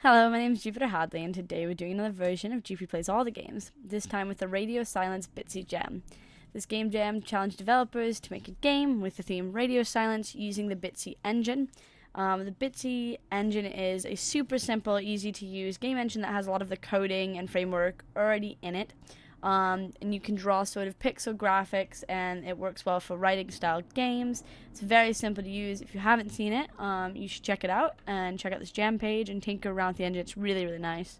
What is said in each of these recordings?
Hello, my name is Jupiter Hadley, and today we're doing another version of Jupi Plays All the Games, this time with the Radio Silence Bitsy Jam. This game jam challenged developers to make a game with the theme Radio Silence using the Bitsy engine. The Bitsy engine is a super simple, easy to use game engine that has a lot of the coding and framework already in it. And you can draw sort of pixel graphics, and it works well for writing style games. It's very simple to use. If you haven't seen it, you should check it out and check out this jam page and tinker around with the engine. It's really, really nice.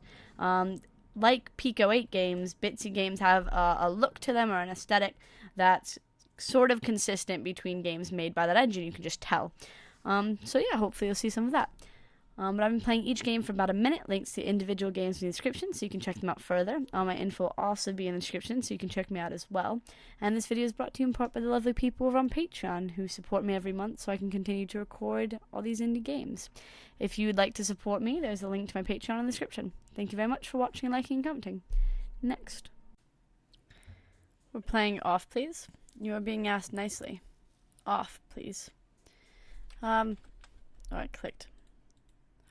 Like Pico 8 games, Bitsy games have a look to them or an aesthetic that's sort of consistent between games made by that engine. You can just tell. So yeah, hopefully you'll see some of that. But I've been playing each game for about a minute. Links to individual games in the description, so you can check them out further. All my info will also be in the description, so you can check me out as well. And this video is brought to you in part by the lovely people over on Patreon, who support me every month so I can continue to record all these indie games. If you would like to support me, there's a link to my Patreon in the description. Thank you very much for watching, liking, and commenting. Next. We're playing Off, Please. You are being asked nicely. Off, please. Oh, I clicked.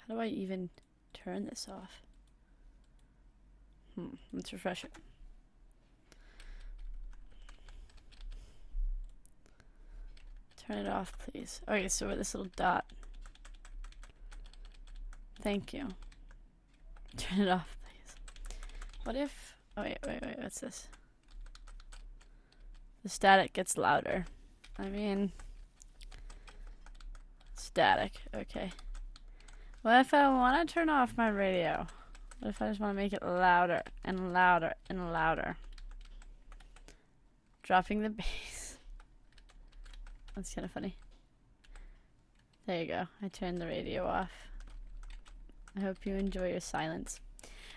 How do I even turn this off? Let's refresh it. Turn it off, please. Okay, so with this little dot. Thank you. Turn it off, please. What if... Oh, wait, what's this? The static gets louder. I mean... Static, okay. What if I want to turn off my radio? What if I just want to make it louder and louder and louder? Dropping the bass. That's kind of funny. There you go. I turned the radio off. I hope you enjoy your silence.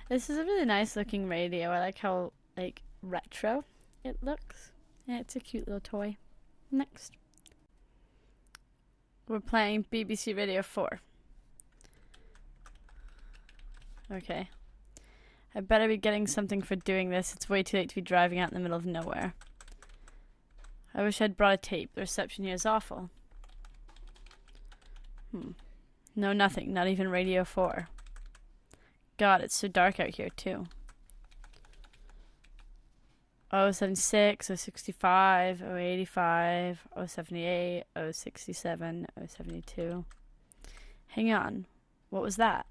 This is a really nice looking radio. I like how, like, retro it looks. Yeah, it's a cute little toy. Next. We're playing BBC Radio 4. Okay. I better be getting something for doing this. It's way too late to be driving out in the middle of nowhere. I wish I'd brought a tape. The reception here is awful. No, nothing. Not even Radio 4. God, it's so dark out here, too. 076, 065, 085, 078, 067, 072. Hang on. What was that?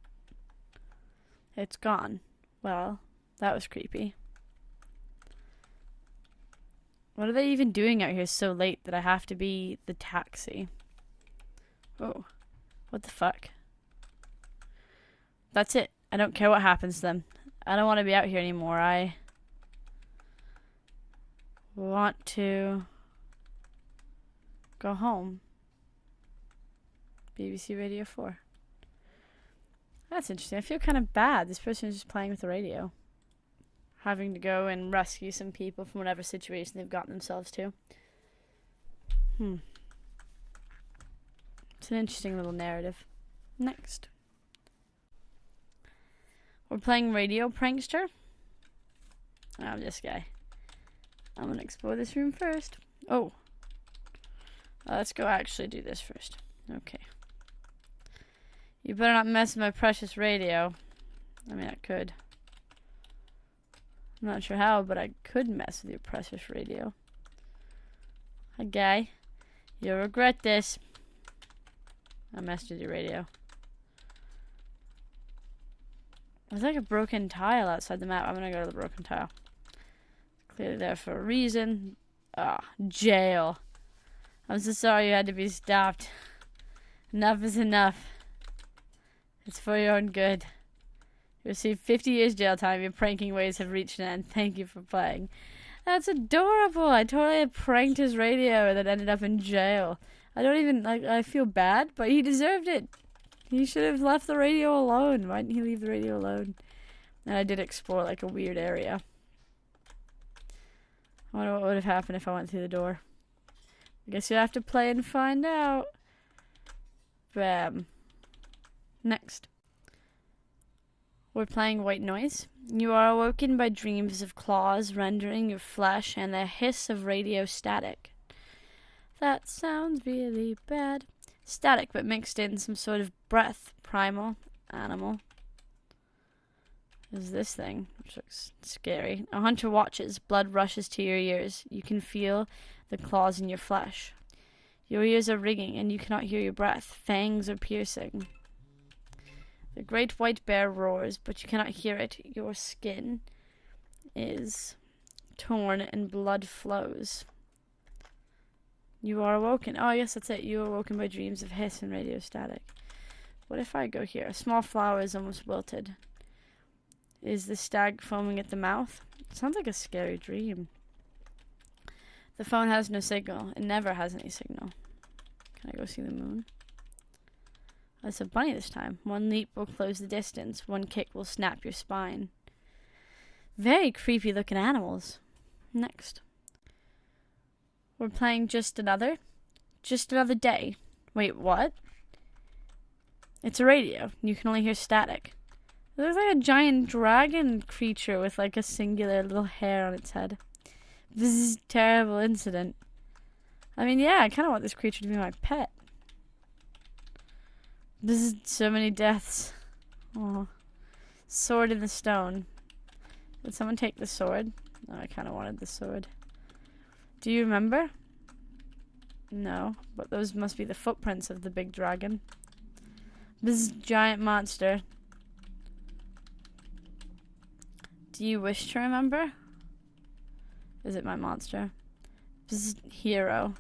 It's gone. Well, that was creepy. What are they even doing out here so late that I have to be the taxi? Oh, what the fuck? That's it. I don't care what happens to them. I don't want to be out here anymore. I want to go home. BBC Radio 4. That's interesting. I feel kind of bad. This person is just playing with the radio. Having to go and rescue some people from whatever situation they've gotten themselves to. It's an interesting little narrative. Next. We're playing Radio Prankster. I'm this guy. I'm going to explore this room first. Oh. Let's go actually do this first. Okay. You better not mess with my precious radio. I mean, I could. I'm not sure how, but I could mess with your precious radio. Hi, guy. You'll regret this. I messed with your radio. There's like a broken tile outside the map. I'm gonna go to the broken tile. It's clearly there for a reason. Jail. I'm so sorry you had to be stopped. Enough is enough. It's for your own good. You received 50 years jail time. Your pranking ways have reached an end. Thank you for playing. That's adorable. I totally had pranked his radio that ended up in jail. I don't even, I feel bad, but he deserved it. He should have left the radio alone. Why didn't he leave the radio alone? And I did explore, like, a weird area. I wonder what would have happened if I went through the door. I guess you'll have to play and find out. Bam. Next. We're playing White Noise. You are awoken by dreams of claws rendering your flesh and the hiss of radio static. That sounds really bad. Static, but mixed in some sort of breath, primal, animal. is this thing, which looks scary. A hunter watches. Blood rushes to your ears. You can feel the claws in your flesh. Your ears are ringing, and you cannot hear your breath. Fangs are piercing. The great white bear roars, but you cannot hear it. Your skin is torn, and blood flows. You are awoken. Oh, I guess that's it. You are awoken by dreams of hiss and radio static. What if I go here? A small flower is almost wilted. Is the stag foaming at the mouth? It sounds like a scary dream. The phone has no signal. It never has any signal. Can I go see the moon? Oh, it's a bunny this time. One leap will close the distance. One kick will snap your spine. Very creepy looking animals. Next. We're playing Just Another Day. Wait, what? It's a radio. You can only hear static. It looks like a giant dragon creature with like a singular little hair on its head. This is a terrible incident. I mean, yeah, I kind of want this creature to be my pet. This is so many deaths. Oh. Sword in the stone. Did someone take the sword? No, I kind of wanted the sword. Do you remember? No, but those must be the footprints of the big dragon. This is a giant monster. Do you wish to remember? Is it my monster? This is hero.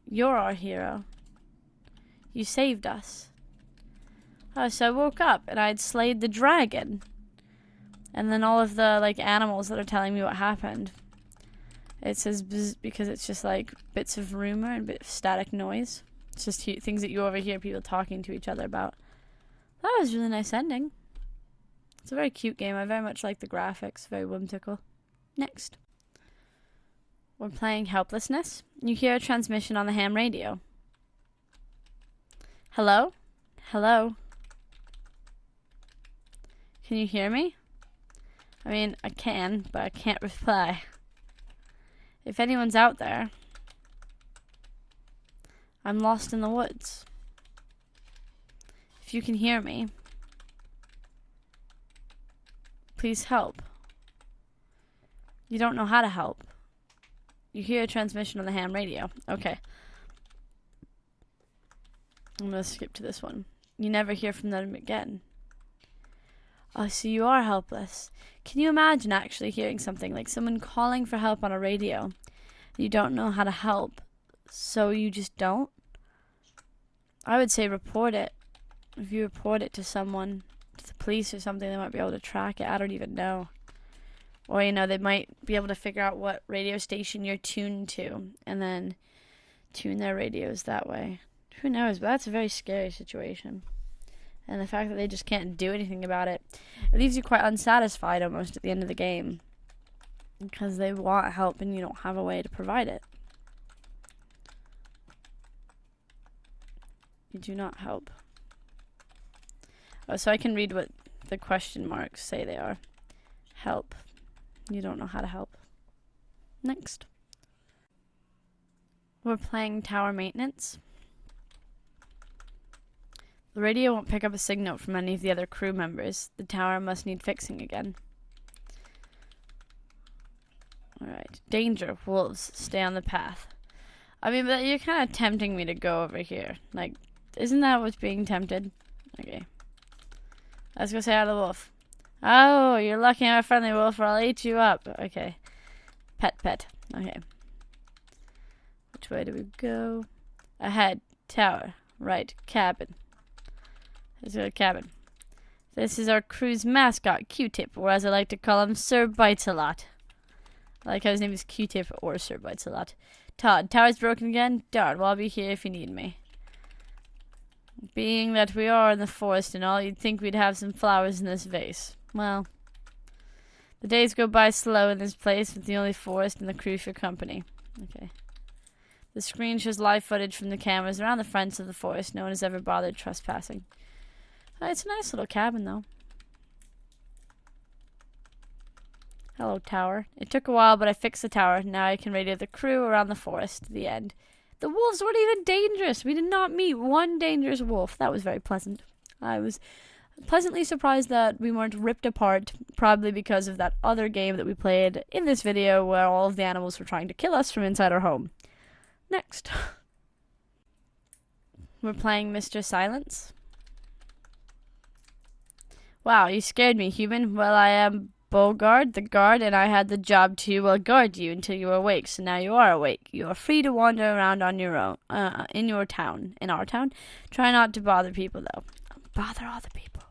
You're our hero. You saved us. Oh, so I woke up and I'd slayed the dragon. And then all of the like animals that are telling me what happened. It says bzz because it's just like bits of rumor and bit of static noise. It's just things that you overhear people talking to each other about. That was a really nice ending. It's a very cute game. I very much like the graphics. Very whimsical. Next. We're playing Helplessness. You hear a transmission on the ham radio. Hello? Hello? Can you hear me? I mean, I can, but I can't reply. If anyone's out there, I'm lost in the woods. If you can hear me, please help. You don't know how to help. You hear a transmission on the ham radio. Okay. I'm going to skip to this one. You never hear from them again. Oh, so you are helpless. Can you imagine actually hearing something like someone calling for help on a radio? You don't know how to help, so you just don't? I would say report it. If you report it to someone, to the police or something, they might be able to track it. I don't even know. Or, you know, they might be able to figure out what radio station you're tuned to and then tune their radios that way. Who knows? But that's a very scary situation. And the fact that they just can't do anything about it, it leaves you quite unsatisfied almost at the end of the game. Because they want help and you don't have a way to provide it. You do not help. Oh, so I can read what the question marks say they are. Help. You don't know how to help. Next. We're playing Tower Maintenance. The radio won't pick up a signal from any of the other crew members. The tower must need fixing again. Alright. Danger. Wolves. Stay on the path. I mean, but you're kind of tempting me to go over here. Like, isn't that what's being tempted? Okay. Let's go say hi to the wolf. Oh, you're lucky I'm a friendly wolf or I'll eat you up. Okay. Pet. Okay. Which way do we go? Ahead. Tower. Right. Cabin. Let's go to cabin. This is our crew's mascot, Q-Tip, or as I like to call him, Sir Bites-A-Lot. I like how his name is Q-Tip or Sir Bites-A-Lot. Todd, tower's broken again? Darn, well, I'll be here if you need me. Being that we are in the forest and all, you'd think we'd have some flowers in this vase. Well, the days go by slow in this place with the only forest and the crew for company. Okay. The screen shows live footage from the cameras around the fronts of the forest. No one has ever bothered trespassing. It's a nice little cabin, though. Hello, tower. It took a while, but I fixed the tower. Now I can radio the crew around the forest. The end. The wolves weren't even dangerous. We did not meet one dangerous wolf. That was very pleasant. I was Pleasantly surprised that we weren't ripped apart, probably because of that other game that we played in this video where all of the animals were trying to kill us from inside our home. Next. We're playing Mr. Silence. Wow, you scared me, human. Well, I am Bogard, the guard, and I had the job to guard you until you were awake, so now you are awake. You are free to wander around on your own, in our town. Try not to bother people, though. Bother all the people.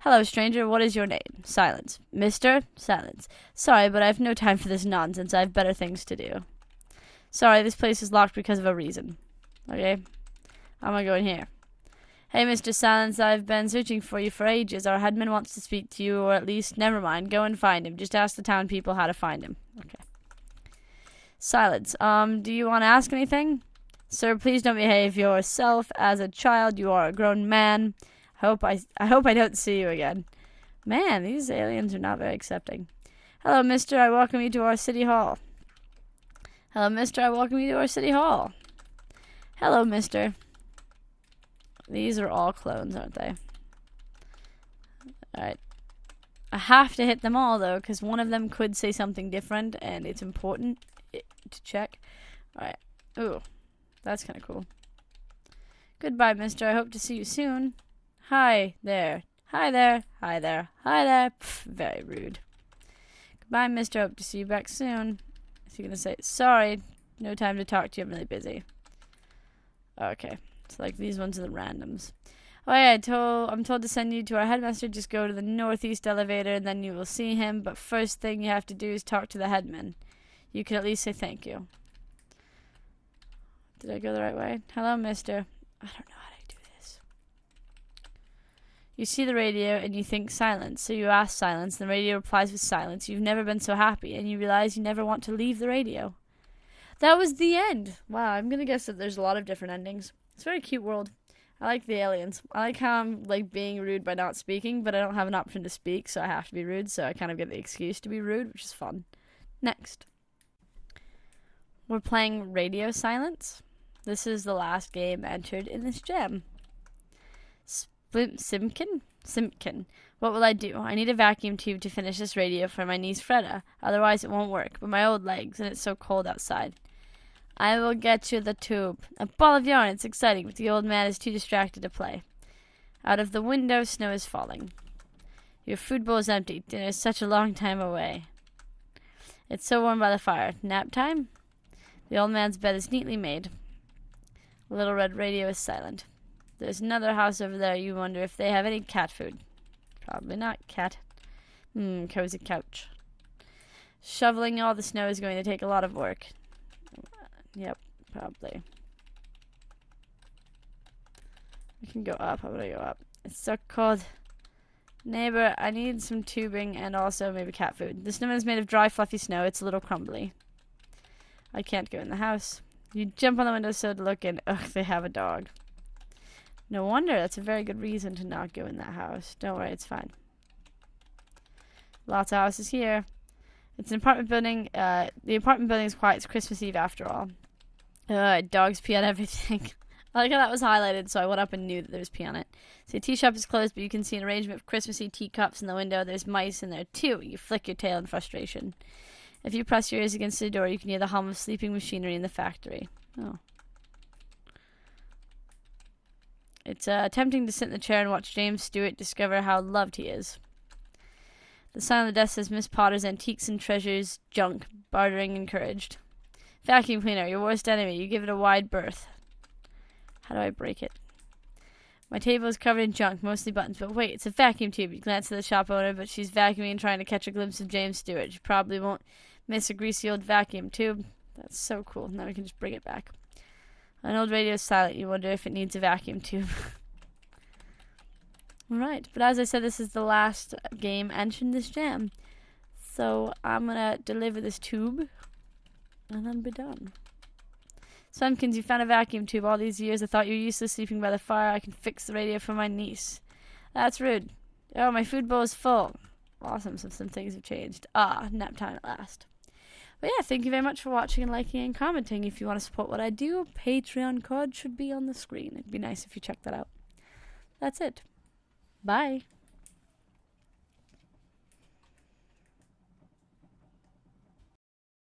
Hello, stranger. What is your name? Silence. Mr. Silence. Sorry, but I have no time for this nonsense. I have better things to do. Sorry, this place is locked because of a reason. Okay? I'm gonna go in here. Hey, Mr. Silence, I've been searching for you for ages. Our headman wants to speak to you, or at least, never mind. Go and find him. Just ask the town people how to find him. Okay. Silence. Do you want to ask anything? Sir, please don't behave yourself as a child. You are a grown man. I hope I don't see you again. Man, these aliens are not very accepting. Hello, mister. I welcome you to our city hall. Hello, mister. I welcome you to our city hall. Hello, mister. These are all clones, aren't they? Alright. I have to hit them all, though, because one of them could say something different, and it's important to check. Alright. Ooh. That's kind of cool. Goodbye, mister. I hope to see you soon. Hi there. Hi there. Hi there. Hi there. Pff, very rude. Goodbye, mister. Hope to see you back soon. Is he going to say, sorry, no time to talk to you. I'm really busy. Okay. So, like, these ones are the randoms. Oh, yeah, I'm told to send you to our headmaster. Just go to the northeast elevator, and then you will see him. But first thing you have to do is talk to the headman. You can at least say thank you. Did I go the right way? Hello, mister. I don't know how to do this. You see the radio, and you think silence. So you ask silence, and the radio replies with silence. You've never been so happy, and you realize you never want to leave the radio. That was the end. Wow, I'm going to guess that there's a lot of different endings. It's a very cute world. I like the aliens. I like how I'm, like, being rude by not speaking, but I don't have an option to speak, so I have to be rude, so I kind of get the excuse to be rude, which is fun. Next. We're playing Radio Silence. This is the last game entered in this gem. Simpkin. What will I do? I need a vacuum tube to finish this radio for my niece Freda. Otherwise it won't work, but my old legs, and it's so cold outside. I will get you the tube. A ball of yarn. It's exciting, but the old man is too distracted to play. Out of the window, snow is falling. Your food bowl is empty. Dinner is such a long time away. It's so warm by the fire. Nap time? The old man's bed is neatly made. The little red radio is silent. There's another house over there. You wonder if they have any cat food. Probably not cat. Cozy couch. Shoveling all the snow is going to take a lot of work. Yep, probably. We can go up. How would I go up? It's so cold. Neighbor, I need some tubing and also maybe cat food. The snowman is made of dry, fluffy snow. It's a little crumbly. I can't go in the house. You jump on the windowsill to look in. Ugh, they have a dog. No wonder. That's a very good reason to not go in that house. Don't worry, it's fine. Lots of houses here. It's an apartment building. The apartment building is quiet. It's Christmas Eve after all. Dogs pee on everything. I like how that was highlighted, so I went up and knew that there was pee on it. So the tea shop is closed, but you can see an arrangement of Christmassy teacups in the window. There's mice in there, too. You flick your tail in frustration. If you press your ears against the door, you can hear the hum of sleeping machinery in the factory. Oh. It's tempting to sit in the chair and watch James Stewart discover how loved he is. The sign on the desk says Miss Potter's Antiques and Treasures Junk. Bartering encouraged. Vacuum cleaner, your worst enemy. You give it a wide berth. How do I break it? My table is covered in junk, mostly buttons. But wait, it's a vacuum tube. You glance at the shop owner, but she's vacuuming and trying to catch a glimpse of James Stewart. She probably won't miss a greasy old vacuum tube. That's so cool. Now we can just bring it back. An old radio is silent. You wonder if it needs a vacuum tube. Alright, but as I said, this is the last game entering this jam. So I'm going to deliver this tube, and then be done. Sunkins, you found a vacuum tube all these years. I thought you were useless sleeping by the fire. I can fix the radio for my niece. That's rude. Oh, my food bowl is full. Awesome, so some things have changed. Nap time at last. But yeah, thank you very much for watching and liking and commenting. If you want to support what I do, a Patreon card should be on the screen. It'd be nice if you check that out. That's it. Bye.